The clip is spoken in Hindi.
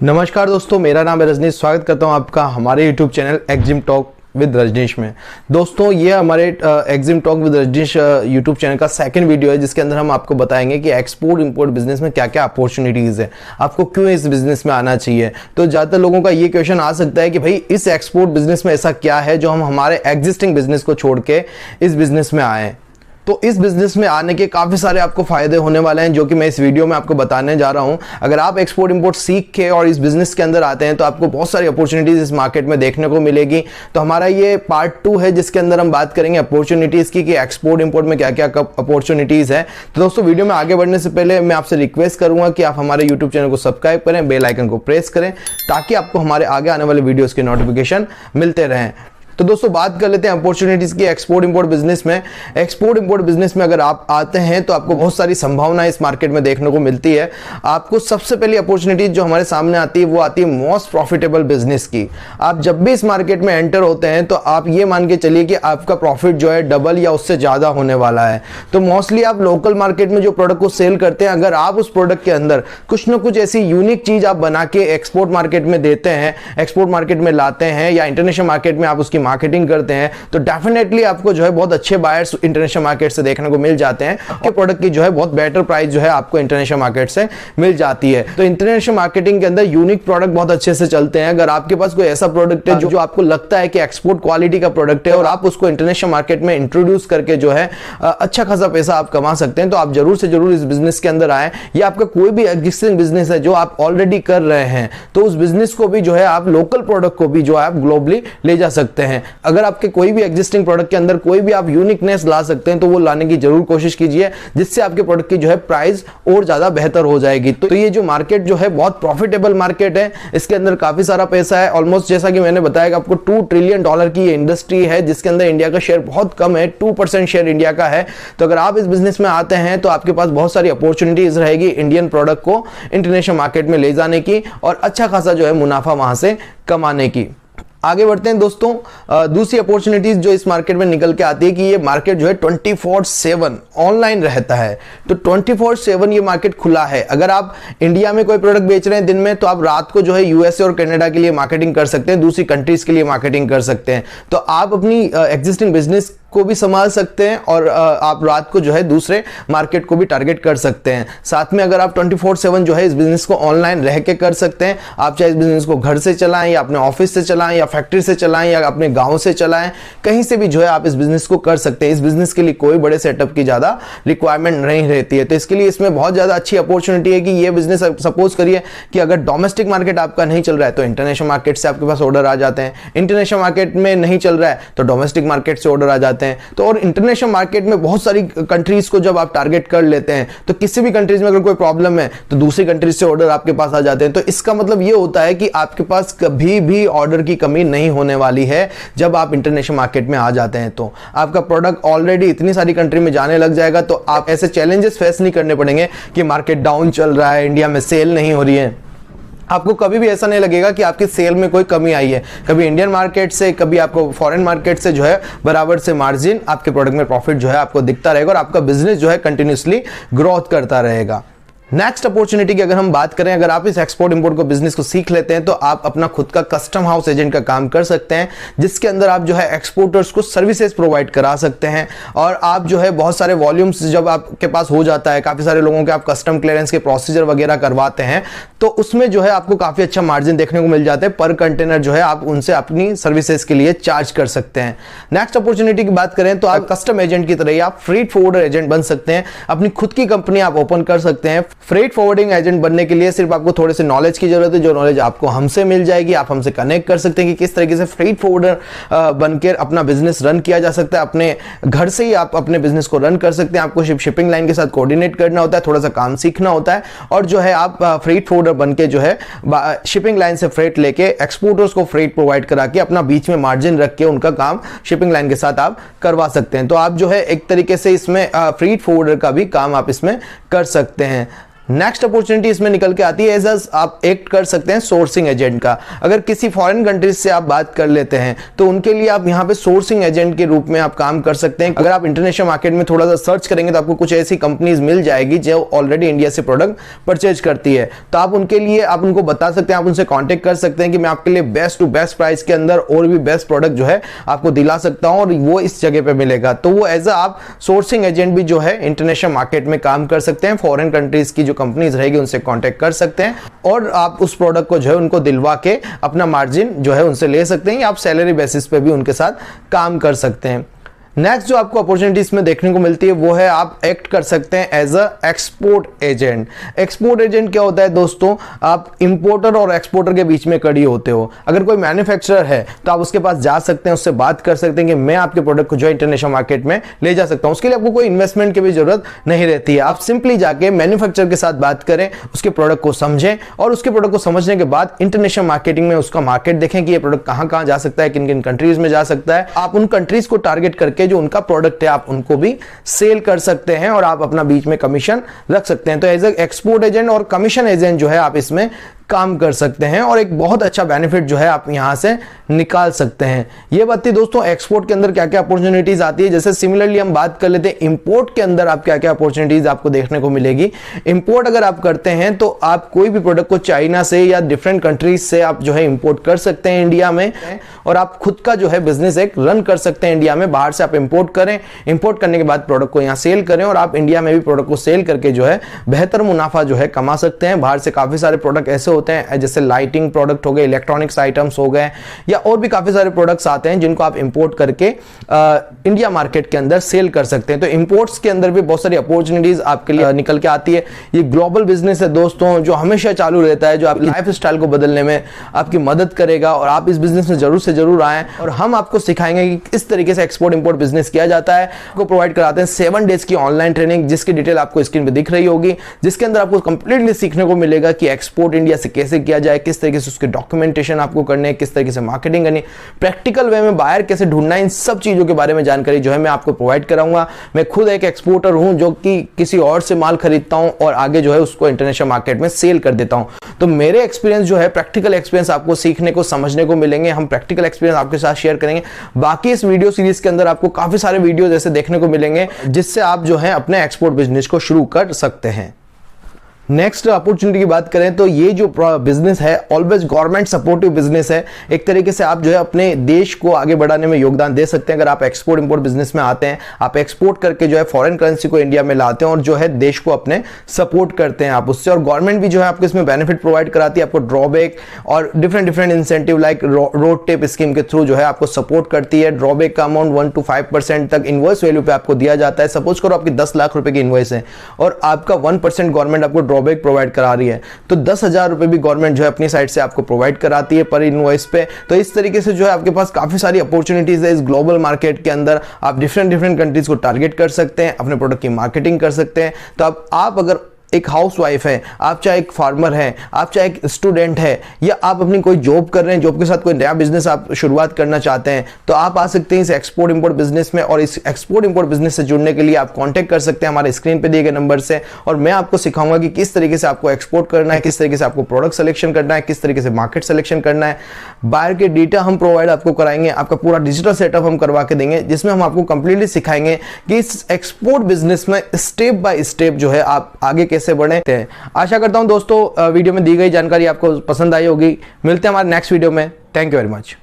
नमस्कार दोस्तों, मेरा नाम है रजनीश। स्वागत करता हूं आपका हमारे YouTube channel Exim talk with Rajnish में। दोस्तों, ये हमारे Exim talk with Rajnish YouTube channel का सेकंड वीडियो है, जिसके अंदर हम आपको बताएंगे कि एक्सपोर्ट इंपोर्ट बिजनेस में क्या क्या अपॉर्चुनिटीज़ है, आपको क्यों इस बिजनेस में आना चाहिए। तो ज़्यादातर लोगों का ये क्वेश्चन आ सकता है कि भाई इस एक्सपोर्ट बिजनेस में ऐसा क्या है जो हम हमारे एग्जिस्टिंग बिजनेस को छोड़ के इस बिजनेस में आए। तो इस बिजनेस में आने के काफ़ी सारे आपको फायदे होने वाले हैं, जो कि मैं इस वीडियो में आपको बताने जा रहा हूं। अगर आप एक्सपोर्ट इंपोर्ट सीख के और इस बिजनेस के अंदर आते हैं तो आपको बहुत सारी अपॉर्चुनिटीज़ इस मार्केट में देखने को मिलेगी। तो हमारा ये पार्ट 2 है, जिसके अंदर हम बात करेंगे अपॉर्चुनिटीज़ की कि एक्सपोर्ट इंपोर्ट में क्या क्या अपॉर्चुनिटीज़ है। तो दोस्तों, वीडियो में आगे बढ़ने से पहले मैं आपसे रिक्वेस्ट करूंगा कि आप हमारे यूट्यूब चैनल को सब्सक्राइब करें, बेल आइकन को प्रेस करें, ताकि आपको हमारे आगे आने वाले वीडियोज़ के नोटिफिकेशन मिलते रहें। तो दोस्तों, बात कर लेते हैं अपॉर्चुनिटीज की एक्सपोर्ट इंपोर्ट बिजनेस में। एक्सपोर्ट इंपोर्ट बिजनेस में अगर आप आते हैं तो आपको बहुत सारी संभावनाएं इस मार्केट में देखने को मिलती है। आपको सबसे पहली अपॉर्चुनिटी जो हमारे सामने आती है वो आती है मोस्ट प्रॉफिटेबल बिजनेस की। आप जब भी इस मार्केट में एंटर होते हैं तो आप ये मान के चलिए कि आपका प्रॉफिट जो है डबल या उससे ज्यादा होने वाला है। तो मोस्टली आप लोकल मार्केट में जो प्रोडक्ट को सेल करते हैं, अगर आप उस प्रोडक्ट के अंदर कुछ ना कुछ ऐसी यूनिक चीज आप बना के एक्सपोर्ट मार्केट में देते हैं, एक्सपोर्ट मार्केट में लाते हैं या इंटरनेशनल मार्केट में आप उसकी मार्केटिंग करते हैं, तो डेफिनेटली आपको जो है बहुत अच्छे बायर्स इंटरनेशनल मार्केट से देखने को मिल जाते हैं। आपके प्रोडक्ट की जो है बहुत बेटर प्राइस जो है आपको इंटरनेशनल मार्केट से मिल जाती है। तो इंटरनेशनल मार्केटिंग के अंदर यूनिक प्रोडक्ट बहुत अच्छे से चलते हैं। अगर आपके पास कोई ऐसा प्रोडक्ट है जो आपको लगता है कि एक्सपोर्ट क्वालिटी का प्रोडक्ट है और आप उसको इंटरनेशनल मार्केट में इंट्रोड्यूस करके जो है अच्छा खासा पैसा आप कमा सकते हैं, तो आप जरूर से जरूर इस बिजनेस के अंदर आए। या आपका कोई भी एग्जिस्टिंग बिजनेस है जो आप ऑलरेडी कर रहे हैं, तो उस बिजनेस को भी जो है आप लोकल प्रोडक्ट को भी जो है आप ग्लोबली ले जा सकते हैं। अगर आपके कोई भी एग्जिस्टिंग प्रोडक्ट के अंदर कोई भी आप यूनिकनेस ला सकते हैं तो वो लाने की जरूर कोशिश कीजिए, जिससे आपके प्रोडक्ट की जो है प्राइस और ज्यादा बेहतर हो जाएगी। तो ये जो मार्केट जो है बहुत प्रॉफिटेबल मार्केट है, इसके अंदर काफी सारा पैसा है। ऑलमोस्ट जैसा कि मैंने बताया आपको $2 ट्रिलियन की ये इंडस्ट्री है, जिसके अंदर इंडिया का शेयर बहुत कम है, 2% शेयर इंडिया का है। तो अगर आप इस बिजनेस में आते हैं तो आपके पास बहुत सारी अपॉर्चुनिटीज रहेगी इंडियन प्रोडक्ट को इंटरनेशनल मार्केट में ले जाने की और अच्छा खासा जो है मुनाफा वहां से कमाने की। आगे बढ़ते हैं दोस्तों, दूसरी अपॉर्चुनिटीज जो इस मार्केट में निकल के आती है कि ये मार्केट जो है 24/7 ऑनलाइन रहता है। तो 24/7 ये मार्केट खुला है। अगर आप इंडिया में कोई प्रोडक्ट बेच रहे हैं दिन में, तो आप रात को जो है यूएसए और कनाडा के लिए मार्केटिंग कर सकते हैं, दूसरी कंट्रीज के लिए मार्केटिंग कर सकते हैं। तो आप अपनी एग्जिस्टिंग बिजनेस को भी संभाल सकते हैं और आप रात को जो है दूसरे मार्केट को भी टारगेट कर सकते हैं। साथ में अगर आप 24/7 जो है इस बिजनेस को ऑनलाइन रह के कर सकते हैं। आप चाहे इस बिजनेस को घर से चलाएं या अपने ऑफिस से चलाएं या फैक्ट्री से चलाएं या अपने गांव से चलाएं, कहीं से भी जो है आप इस बिजनेस को कर सकते हैं। इस बिजनेस के लिए कोई बड़े सेटअप की ज्यादा रिक्वायरमेंट नहीं रहती है। तो इसके लिए इसमें बहुत ज्यादा अच्छी अपॉर्चुनिटी है कि ये बिजनेस, सपोज करिए कि अगर डोमेस्टिक मार्केट आपका नहीं चल रहा है तो इंटरनेशनल मार्केट से आपके पास ऑर्डर आ जाते हैं, इंटरनेशनल मार्केट में नहीं चल रहा है तो डोमेस्टिक मार्केट से ऑर्डर आ जाते हैं। तो और इंटरनेशनल मार्केट में बहुत सारी कंट्रीज को जब आप टारगेट कर लेते हैं तो किसी भी कंट्रीज में अगर कोई प्रॉब्लम है तो दूसरी कंट्रीज से ऑर्डर आपके पास आ जाते हैं। तो इसका मतलब ये होता है कि आपके पास कभी भी ऑर्डर की कमी नहीं होने वाली है। जब आप इंटरनेशनल मार्केट में आ जाते हैं तो आपका प्रोडक्ट ऑलरेडी इतनी सारी कंट्री में जाने लग जाएगा, तो आप ऐसे चैलेंजेस फेस नहीं करने पड़ेंगे कि मार्केट डाउन चल रहा है, इंडिया में सेल नहीं हो रही है। आपको कभी भी ऐसा नहीं लगेगा कि आपकी सेल में कोई कमी आई है। कभी इंडियन मार्केट से, कभी आपको फॉरेन मार्केट से जो है बराबर से मार्जिन आपके प्रोडक्ट में प्रॉफिट जो है आपको दिखता रहेगा और आपका बिजनेस जो है कंटिन्यूसली ग्रोथ करता रहेगा। नेक्स्ट अपॉर्चुनिटी की अगर हम बात करें, अगर आप इस एक्सपोर्ट इंपोर्ट को बिजनेस को सीख लेते हैं तो आप अपना खुद का कस्टम हाउस एजेंट का काम कर सकते हैं, जिसके अंदर आप जो है एक्सपोर्टर्स को सर्विसेज प्रोवाइड करा सकते हैं। और आप जो है बहुत सारे वॉल्यूम्स जब आपके पास हो जाता है, काफी सारे लोगों के आप कस्टम क्लियरेंस के प्रोसीजर वगैरह करवाते हैं, तो उसमें जो है आपको काफी अच्छा मार्जिन देखने को मिल जाता है। पर कंटेनर जो है आप उनसे अपनी सर्विसेज के लिए चार्ज कर सकते हैं। नेक्स्ट अपॉर्चुनिटी की बात करें तो आप कस्टम एजेंट की तरह ही आप फ्रीट फॉरवर्डर एजेंट बन सकते हैं। अपनी खुद की कंपनी आप ओपन कर सकते हैं। फ्रेट फॉरवर्डिंग एजेंट बनने के लिए सिर्फ आपको थोड़े से नॉलेज की जरूरत है, जो नॉलेज आपको हमसे मिल जाएगी। आप हमसे कनेक्ट कर सकते हैं कि किस तरीके से फ्रेट फॉरवर्डर बनकर अपना बिजनेस रन किया जा सकता है। अपने घर से ही आप अपने बिजनेस को रन कर सकते हैं। आपको शिपिंग लाइन के साथ कोऑर्डिनेट करना होता है, थोड़ा सा काम सीखना होता है और जो है आप फ्रेट फॉरवर्डर बनके जो है शिपिंग लाइन से फ्रेट लेके एक्सपोर्टर्स को फ्रेट प्रोवाइड करा के अपना बीच में मार्जिन रख के उनका काम शिपिंग लाइन के साथ आप करवा सकते हैं। तो आप जो है एक तरीके से इसमें फ्रेट फॉरवर्डर का भी काम आप इसमें कर सकते हैं। नेक्स्ट अपॉर्चुनिटी इसमें निकल के आती है एज आप एक्ट कर सकते हैं सोर्सिंग एजेंट का। अगर किसी फॉरेन कंट्रीज से आप बात कर लेते हैं तो उनके लिए आप यहाँ पे सोर्सिंग एजेंट के रूप में आप काम कर सकते हैं। अगर आप इंटरनेशनल मार्केट में थोड़ा सा सर्च करेंगे तो आपको कुछ ऐसी कंपनीज मिल जाएगी जो ऑलरेडी इंडिया से प्रोडक्ट परचेज करती है, तो आप उनके लिए आप उनको बता सकते हैं, आप उनसे कॉन्टेक्ट कर सकते हैं कि मैं आपके लिए बेस्ट टू बेस्ट प्राइस के अंदर और भी बेस्ट प्रोडक्ट जो है आपको दिला सकता हूं और वो इस जगह पे मिलेगा। तो वो एज आप सोर्सिंग एजेंट भी जो है इंटरनेशनल मार्केट में काम कर सकते हैं। फॉरेन कंट्रीज की जो कंपनीज रहेगी उनसे कांटेक्ट कर सकते हैं और आप उस प्रोडक्ट को जो है उनको दिलवा के अपना मार्जिन जो है उनसे ले सकते हैं या आप सैलरी बेसिस पे भी उनके साथ काम कर सकते हैं। नेक्स्ट जो आपको अपॉर्चुनिटी इसमें देखने को मिलती है वो है आप एक्ट कर सकते हैं as a export agent. Export agent क्या होता है दोस्तों, आप इंपोर्टर और एक्सपोर्टर के बीच में खड़ी होते हो। अगर कोई मैन्युफैक्चरर है तो आप उसके पास जा सकते हैं, उससे बात कर सकते हैं कि मैं आपके प्रोडक्ट को जो इंटरनेशनल मार्केट में ले जा सकता हूं। उसके लिए आपको कोई इन्वेस्टमेंट की भी जरूरत नहीं रहती है। आप सिंपली जाके मैन्युफैक्चरर के साथ बात करें, उसके प्रोडक्ट को समझें और उसके प्रोडक्ट को समझने के बाद इंटरनेशनल मार्केटिंग में उसका मार्केट देखें कि ये प्रोडक्ट कहां कहां जा सकता है, किन किन कंट्रीज में जा सकता है। आप उन कंट्रीज को टारगेट करके जो उनका प्रोडक्ट है आप उनको भी सेल कर सकते हैं और आप अपना बीच में कमीशन रख सकते हैं। तो एज एक्सपोर्ट एजेंट और कमीशन एजेंट जो है आप इसमें काम कर सकते हैं और एक बहुत अच्छा बेनिफिट जो है आप यहां से निकाल सकते हैं। ये बात थी दोस्तों एक्सपोर्ट के अंदर क्या क्या अपॉर्चुनिटीज आती है। जैसे सिमिलरली हम बात कर लेते हैं इंपोर्ट के अंदर आप क्या क्या अपॉर्चुनिटीज आपको देखने को मिलेगी। इंपोर्ट अगर आप करते हैं तो आप कोई भी प्रोडक्ट को चाइना से या डिफरेंट कंट्रीज से आप जो है इंपोर्ट कर सकते हैं इंडिया में और आप खुद का जो है बिजनेस एक रन कर सकते हैं इंडिया में। बाहर से आप इंपोर्ट करें, इंपोर्ट करने के बाद प्रोडक्ट को यहाँ सेल करें और आप इंडिया में भी प्रोडक्ट को सेल करके जो है बेहतर मुनाफा जो है कमा सकते हैं। बाहर से काफी सारे प्रोडक्ट ऐसे होते हैं जैसे लाइटिंग प्रोडक्ट हो गए, इलेक्ट्रॉनिक्स आइटम्स हो गए या और भी काफी सारे प्रोडक्ट्स आते हैं जिनको आप इंपोर्ट करके इंडिया मार्केट के अंदर सेल कर सकते हैं। तो इंपोर्ट्स के अंदर भी बहुत सारी अपॉर्चुनिटीज आपके लिए निकल के आती है। ये ग्लोबल बिजनेस है दोस्तों जो हमेशा चालू रहता है, जो आपकी लाइफ स्टाइल को बदलने में आपकी मदद करेगा और आप इस बिजनेस में जरूर से जरूर आए और हम आपको सिखाएंगे कि किस तरीके से एक्सपोर्ट इंपोर्ट बिजनेस किया जाता है। आपको प्रोवाइड कराते हैं 7 डेज की ऑनलाइन ट्रेनिंग जिसकी डिटेल आपको स्क्रीन पे दिख रही होगी, जिसके अंदर आपको कंप्लीटली सीखने को मिलेगा कि एक्सपोर्ट इंडिया से कैसे किया जाए, किस तरीके से उसके डॉक्यूमेंटेशन आपको करने हैं, किस तरीके से मार्केटिंग करनी, प्रैक्टिकल वे में बायर कैसे ढूंढना है, इन सब चीजों के बारे में जानकारी जो है मैं आपको प्रोवाइड कराऊंगा। मैं खुद एक एक्सपोर्टर हूं जो कि किसी और से माल खरीदता हूं और आगे जो है उसको इंटरनेशनल मार्केट में सेल कर देता हूं। तो मेरे एक्सपीरियंस जो है प्रैक्टिकल एक्सपीरियंस आपको सीखने को समझने को मिलेंगे। हम प्रैक्टिकल एक्सपीरियंस आपके साथ शेयर करेंगे। बाकी इस वीडियो सीरीज के अंदर आपको काफी सारे वीडियो जैसे देखने को मिलेंगे जिससे आप जो है अपने एक्सपोर्ट बिजनेस को शुरू कर सकते हैं। नेक्स्ट अपॉर्चुनिटी की बात करें तो ये जो बिजनेस है ऑलवेज गवर्नमेंट सपोर्टिव बिजनेस है। एक तरीके से आप जो है अपने देश को आगे बढ़ाने में योगदान दे सकते हैं। अगर आप एक्सपोर्ट इंपोर्ट बिजनेस में आते हैं, आप एक्सपोर्ट करके जो है फॉरेन करेंसी को इंडिया में लाते हैं और जो है देश को अपने सपोर्ट करते हैं आप उससे, और गवर्नमेंट भी जो है आपको इसमें बेनिफिट प्रोवाइड कराती है। आपको ड्रॉबैक और different incentive like road tape scheme के थ्रू जो है आपको सपोर्ट करती है। ड्रॉबैक का अमाउंट 1 to 5% तक इनवॉइस वैल्यू पे आपको दिया जाता है। सपोज करो आपकी 10 लाख रुपए की इनवॉइस है और आपका 1% गवर्नमेंट आपको ड्रॉबैक प्रोवाइड करा रही है तो 10,000 रुपए भी गवर्नमेंट जो है अपनी साइड से आपको प्रोवाइड कराती है पर इनवॉइस पे। तो इस तरीके से जो है आपके पास काफी सारी अपॉर्चुनिटीज है इस ग्लोबल मार्केट के अंदर। आप डिफरेंट कंट्रीज को टारगेट कर सकते हैं, अपने प्रोडक्ट की मार्केटिंग कर सकते हैं। तो आप अगर एक हाउसवाइफ है, आप चाहे एक फार्मर है, आप चाहे एक स्टूडेंट है या आप अपनी कोई जॉब कर रहे हैं, जॉब के साथ कोई नया बिजनेस आप शुरुआत करना चाहते हैं तो आप आ सकते हैं इस एक्सपोर्ट इंपोर्ट बिजनेस में। और इस एक्सपोर्ट इंपोर्ट बिजनेस से जुड़ने के लिए आप कांटेक्ट कर सकते हैं हमारे स्क्रीन पे दिए गए नंबर से और मैं आपको सिखाऊंगा कि किस तरीके से आपको एक्सपोर्ट करना है, किस तरीके से आपको प्रोडक्ट सिलेक्शन करना है, किस तरीके से मार्केट सिलेक्शन करना है। बायर के डेटा हम प्रोवाइड आपको कराएंगे, आपका पूरा डिजिटल सेटअप हम करवा के देंगे जिसमें हम आपको कंप्लीटली सिखाएंगे कि इस एक्सपोर्ट बिजनेस में स्टेप बाय स्टेप जो है आप आगे कैसे बढ़े हैं। आशा करता हूं दोस्तों वीडियो में दी गई जानकारी आपको पसंद आई होगी। मिलते हैं हमारे नेक्स्ट वीडियो में। Thank you very much.